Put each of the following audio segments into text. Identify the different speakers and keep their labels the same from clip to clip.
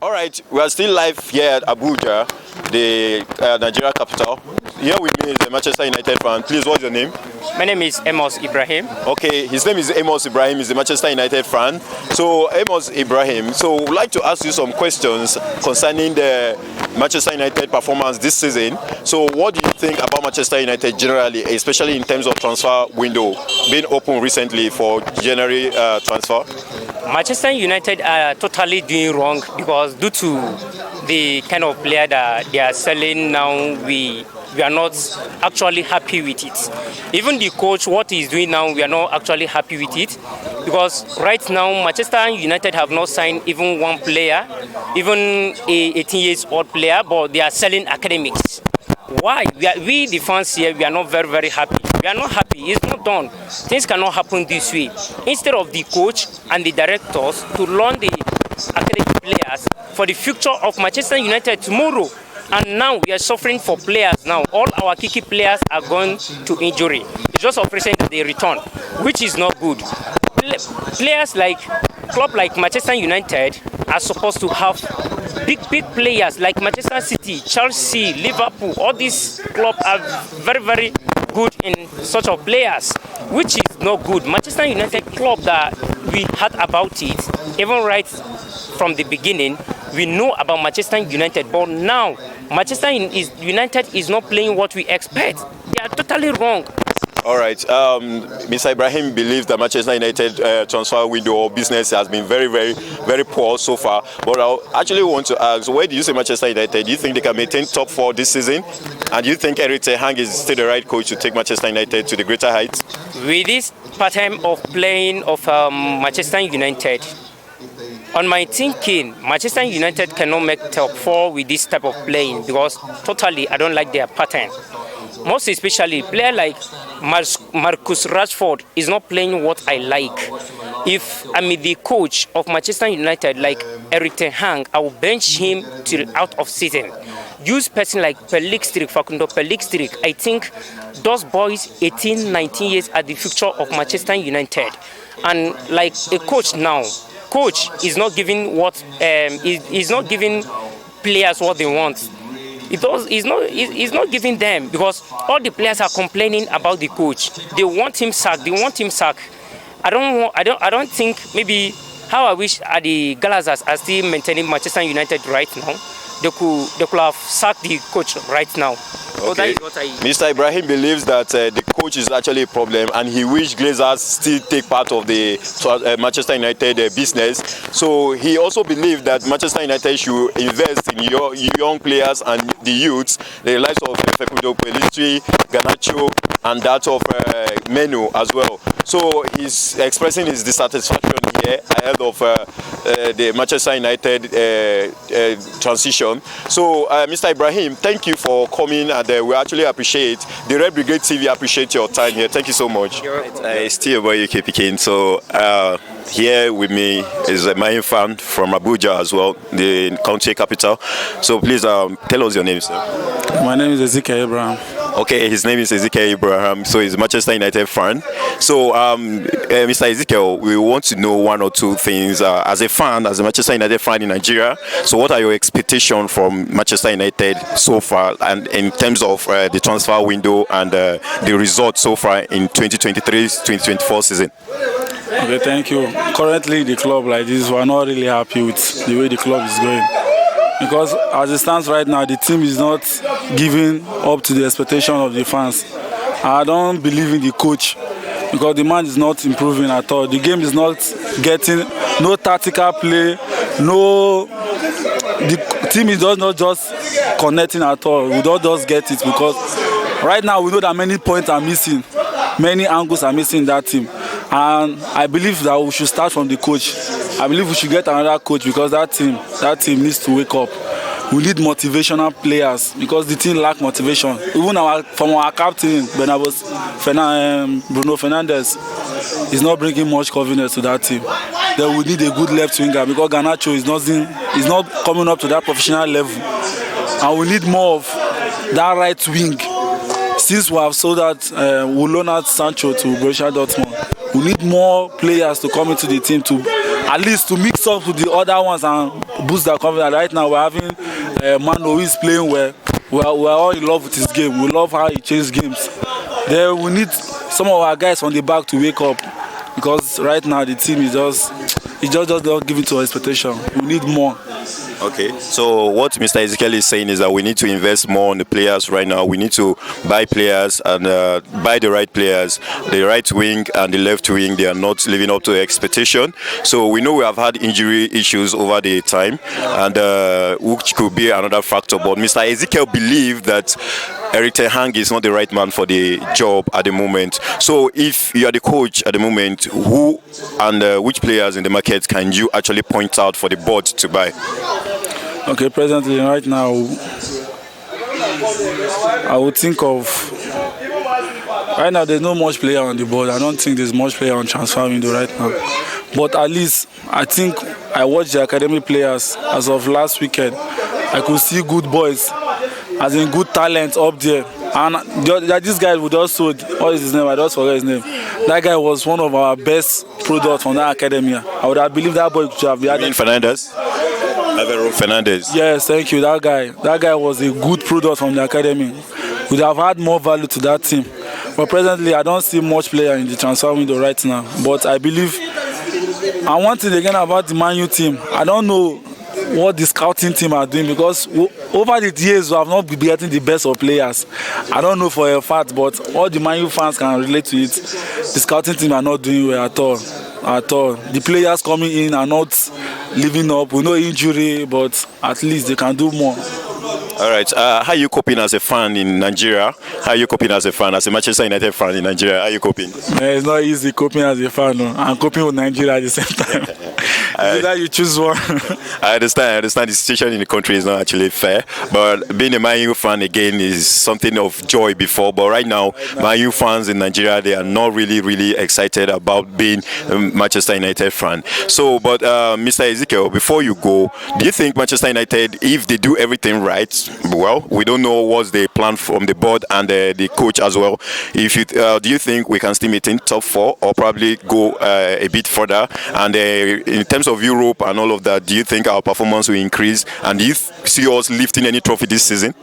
Speaker 1: All right, we are still live here at Abuja, the Nigeria capital. Here with me is the Manchester United fan. Please, what's your name?
Speaker 2: My name is Amos Ibrahim.
Speaker 1: Okay, his name is Amos Ibrahim. He's the Manchester United fan. So, Amos Ibrahim, so we'd like to ask you some questions concerning the Manchester United performance this season. So, what do you think about Manchester United generally, especially in terms of transfer window being open recently for January transfer?
Speaker 2: Manchester United are totally doing wrong because due to the kind of player that they are selling now, we are not actually happy with it. Even the coach, what he's doing now, we are not actually happy with it because right now Manchester United have not signed even one player, even a 18-year-old player, but they are selling academics. Why? We the fans here, we are not very happy. We are not happy. It's not done. Things cannot happen this way. Instead of the coach and the directors to learn the academic players for the future of Manchester United tomorrow. And now we are suffering for players now. All our key players are going to injury. It's just of recent that they return, which is not good. Players like club like Manchester United are supposed to have big players like Manchester City, Chelsea, Liverpool. All these clubs are very good in such of players, which is not good. Manchester United club that we heard about it, even right from the beginning, we know about Manchester United, but now Manchester United is not playing what we expect. They are totally wrong.
Speaker 1: All right. Mr. Ibrahim believes that Manchester United transfer window or business has been very poor so far. But I actually want to ask, where do you see Manchester United? Do you think they can maintain top 4 this season? And do you think Erik ten Hag is still the right coach to take Manchester United to the greater heights?
Speaker 2: With this pattern of playing of Manchester United, on my thinking, Manchester United cannot make top 4 with this type of playing because totally I don't like their pattern. Most especially, player like Marcus Rashford is not playing what I like. If I'm the coach of Manchester United like Erik ten Hag, I will bench him till out of season. Use person like Facundo Pelistri. I think those boys, 18, 19 years, are the future of Manchester United. And like a coach now, coach is not giving what is not giving players what they want. He's not giving them because all the players are complaining about the coach. They want him sacked. I don't think maybe how I wish the Galazers are still maintaining Manchester United right now. They could have sacked the coach right now.
Speaker 1: Okay. Mr. Ibrahim believes that the coach is actually a problem and he wishes Glazers still take part of the Manchester United business. So he also believes that Manchester United should invest in young players and the youths, the likes of Facundo Pelistri, Garnacho, and that of Menu as well. So he's expressing his dissatisfaction here ahead of the Manchester United transition. So Mr. Ibrahim, thank you for coming, and we actually appreciate the Red Brigade TV appreciate your time here. Thank you so much. Still about UK Peking. So here with me is a main fan from Abuja as well, the country capital. So please tell us your name, sir.
Speaker 3: My name is Ezekiel Abraham.
Speaker 1: Okay, his name is Ezekiel Abraham, so he's a Manchester United fan. So, Mr. Ezekiel, we want to know one or two things. As a fan, as a Manchester United fan in Nigeria, so what are your expectations from Manchester United so far, and in terms of the transfer window and the results so far in 2023-2024 season?
Speaker 3: Okay, thank you. Currently, the club like this, we are not really happy with the way the club is going. Because as it stands right now, the team is not giving up to the expectation of the fans. I don't believe in the coach because the man is not improving at all. The game is not getting no tactical play, the team is not just connecting at all. We don't just get it because right now we know that many points are missing, many angles are missing in that team. And I believe that we should start from the coach. I believe we should get another coach because that team needs to wake up. We need motivational players because the team lack motivation. Even from our captain, Bruno Fernandes, is not bringing much confidence to that team. Then we need a good left winger because Garnacho is not coming up to that professional level. And we need more of that right wing. Since we have sold that, we loaned out Sancho to Borussia Dortmund. We need more players to come into the team to at least to mix up with the other ones and boost their confidence. Right now we're having Mano who is playing well. We're all in love with his game. We love how he changes games. Then we need some of our guys on the back to wake up, because right now the team is just not giving to our expectation. We need more.
Speaker 1: Okay, so what Mr. Ezekiel is saying is that we need to invest more on the players right now. We need to buy players and buy the right players. The right wing and the left wing, they are not living up to expectation. So we know we have had injury issues over the time, and which could be another factor. But Mr. Ezekiel believed that Eric Ten Hag is not the right man for the job at the moment. So if you are the coach at the moment, who and which players in the market can you actually point out for the board to buy?
Speaker 3: Okay, presently, right now, I would think of... Right now, there's no much player on the board. I don't think there's much player on transfer window right now. But at least, I think I watched the academy players as of last weekend. I could see good boys, as in good talent up there. And this guy would also, what is his name? I just forget his name. That guy was one of our best products from that academy. I would have believed that boy should have been...
Speaker 1: You mean Fernandez? Fernandez.
Speaker 3: Yes, thank you. That guy was a good product from the academy. Would have had more value to that team. But presently, I don't see much player in the transfer window right now. But I believe, and one thing again about the Man U team, I don't know what the scouting team are doing, because over the years we have not been getting the best of players. I don't know for a fact, but all the Man U fans can relate to it. The scouting team are not doing well at all. The players coming in are not living up. We know injury, but at least they can do more.
Speaker 1: All right. How are you coping as a fan in Nigeria? How are you coping as a fan, as a Manchester United fan in Nigeria? How are you coping?
Speaker 3: It's not easy coping as a fan. No. I'm coping with Nigeria at the same time. Either you choose one. I
Speaker 1: understand the situation in the country is not actually fair, but being a Man U fan again is something of joy before. But right now, Man U fans in Nigeria, they are not really excited about being a Manchester United fan. So, but Mr. Ezekiel, before you go, do you think Manchester United, if they do everything right, well, we don't know what's the plan from the board and the coach as well. If you do you think we can still maintain top 4 or probably go a bit further? And in terms of Europe and all of that, do you think our performance will increase? And do you see us lifting any trophy this season?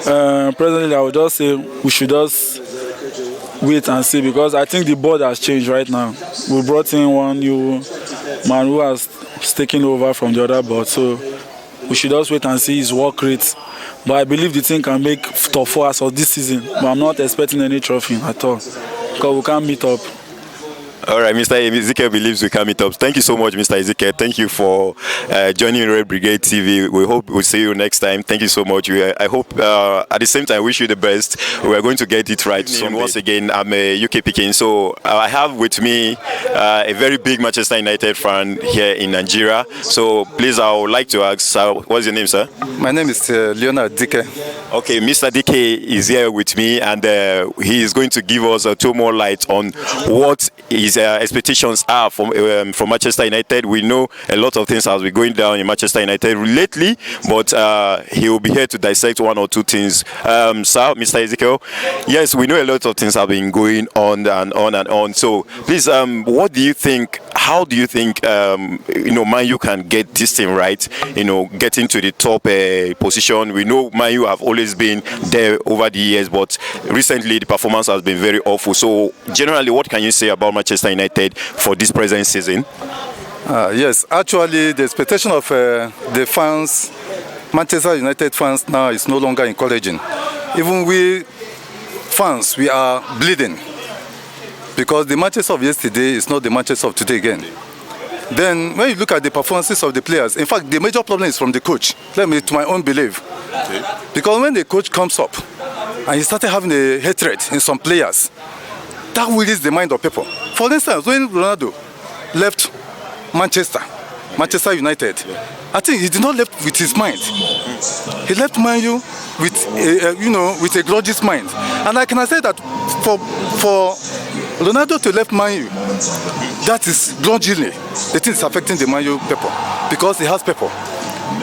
Speaker 3: Presently, I would just say we should just wait and see, because I think the board has changed right now. We brought in one new man who has taken over from the other board, so we should just wait and see his work rate. But I believe the team can make top 4 as of this season. But I'm not expecting any trophy at all, because we can't meet up.
Speaker 1: All right, Mr. Ezekiel believes we can meet up. Thank you so much, Mr. Ezekiel. Thank you for joining Red Brigade TV. We hope we'll see you next time. Thank you so much. I hope at the same time, wish you the best. We are going to get it right soon. Once again, I'm a UK Peking. So I have with me a very big Manchester United fan here in Nigeria. So please, I would like to ask, what's your name, sir?
Speaker 4: My name is Leonard Dike.
Speaker 1: Okay, Mr. Dike is here with me, and he is going to give us 2 more light on what his expectations are from Manchester United. We know a lot of things has been going down in Manchester United lately, but he will be here to dissect 1 or 2 things. Sir, Mr. Ezekiel, yes, we know a lot of things have been going on and on and on. So please, what do you think? How do you think Man U can get this thing right? Get into the top position. We know Man U have always been there over the years, but recently the performance has been very awful. So generally, what can you say about Manchester United for this present season?
Speaker 4: Yes, actually, the expectation of the fans, Manchester United fans now, is no longer encouraging. Even we fans, we are bleeding, because the Manchester of yesterday is not the Manchester of today again. Then, when you look at the performances of the players, in fact, the major problem is from the coach. To my own belief. Okay. Because when the coach comes up and he started having a hatred in some players, that wearies the mind of people. For instance, when Ronaldo left Manchester United, I think he did not left with his mind. He left Man U with a grudges mind. And I can say that for Ronaldo to left Man U, that is grudgingly. The thing is affecting the Man U people, because he has people.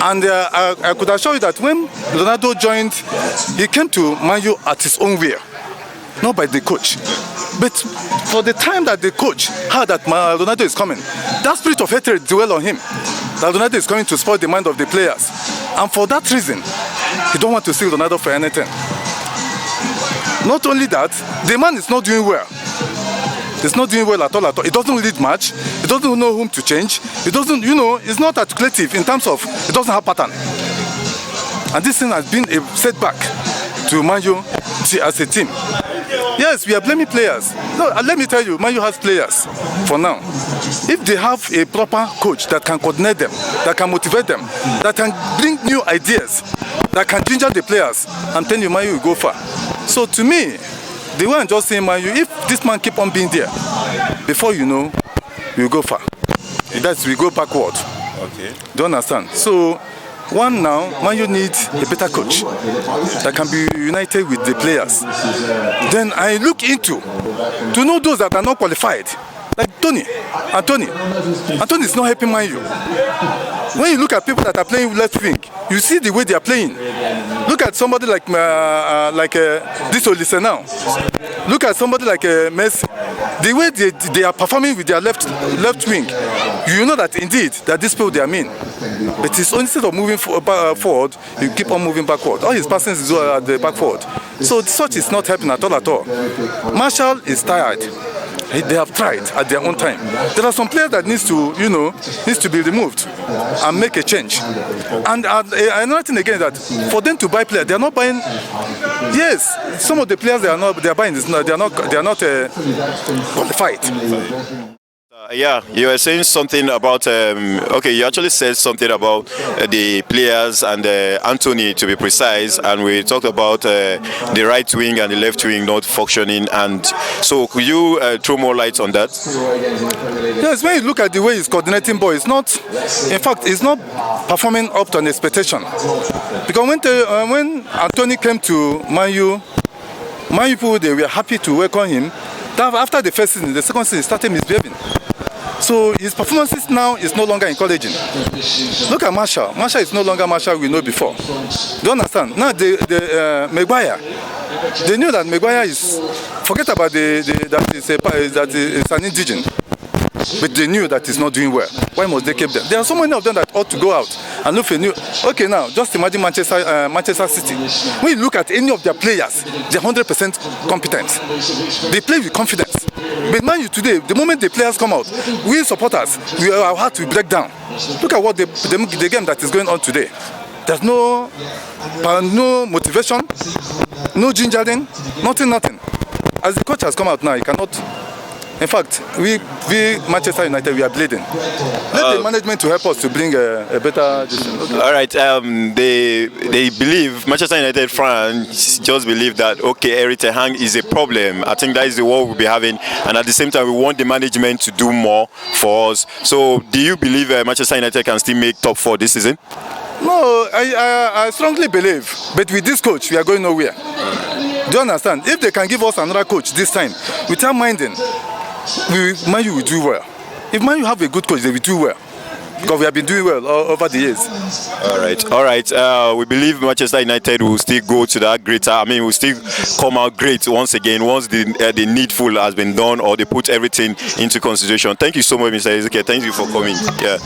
Speaker 4: And I could assure you that when Ronaldo joined, he came to Man U at his own way, not by the coach. But for the time that the coach heard that Ronaldo is coming, that spirit of hatred dwell on him. That Ronaldo is coming to spoil the mind of the players. And for that reason, he don't want to see Ronaldo for anything. Not only that, the man is not doing well. He's not doing well at all. He doesn't lead match. He doesn't know whom to change. He doesn't, he's not articulative in terms of, he doesn't have pattern. And this thing has been a setback to Man U as a team. Yes, we are blaming players. No, let me tell you, Man U has players for now. If they have a proper coach that can coordinate them, that can motivate them, that can bring new ideas, that can ginger the players, I'm telling you, Man U will go far. So to me, the way I'm just saying, Man U, if this man keep on being there, before you know, we'll go far. That's we go backward.
Speaker 1: Okay.
Speaker 4: Do you understand? So, one now, Man U needs a better coach that can be united with the players. Then I look into to know those that are not qualified, like Anthony is not helping Man U. When you look at people that are playing left wing, you see the way they are playing. Look at somebody like this Olise now. Look at somebody like Messi. The way they are performing with their left wing, you know that indeed that these people they are mean. But it's only instead of moving forward, you keep on moving backward. All his passings is at the back forward. So such is not happening at all. Marshall is tired. They have tried at their own time. There are some players that needs to be removed and make a change. And another thing again is that for them to buy players, they are not buying. Yes, some of the players they are buying they are not qualified.
Speaker 1: Yeah, you were saying something about, you actually said something about the players and Anthony, to be precise, and we talked about the right wing and the left wing not functioning, and so could you throw more light on that?
Speaker 4: Yes, when you look at the way he's coordinating ball, it's not, in fact, it's not performing up to an expectation. Because when Anthony came to Man U people, they were happy to welcome him. After the first season, the second season, he started misbehaving. So his performances now is no longer encouraging. Look at Marshall. Marshall is no longer Marshall we know before. Do you understand? Now Maguire, they knew that Maguire is, forget about that is an indigent. But they knew that he's not doing well. Why must they keep them? There are so many of them that ought to go out and look for new. Okay, now just imagine Manchester City. When you look at any of their players, they're 100% competent. They play with confidence. But Man U today, the moment the players come out, we supporters, our heart will break down. Look at what the game that is going on today. There's no motivation, no gingering, nothing. As the coach has come out now, he cannot. In fact, we Manchester United, we are bleeding. Let the management to help us to bring a better decision. Okay.
Speaker 1: All right. They believe, Manchester United fans just believe that, okay, Erik ten Hag is a problem. I think that is the war we'll be having. And at the same time, we want the management to do more for us. So do you believe Manchester United can still make top 4 this season?
Speaker 4: No, I strongly believe. But with this coach, we are going nowhere. Do you understand? If they can give us another coach this time, without minding, Man U will do well. If Man U have a good coach, they will do well. Because we have been doing well over the years.
Speaker 1: All right. We believe Manchester United will still go to that will still come out great once again, once the needful has been done or they put everything into consideration. Thank you so much, Mr. Ezekiel. Thank you for coming. Yeah.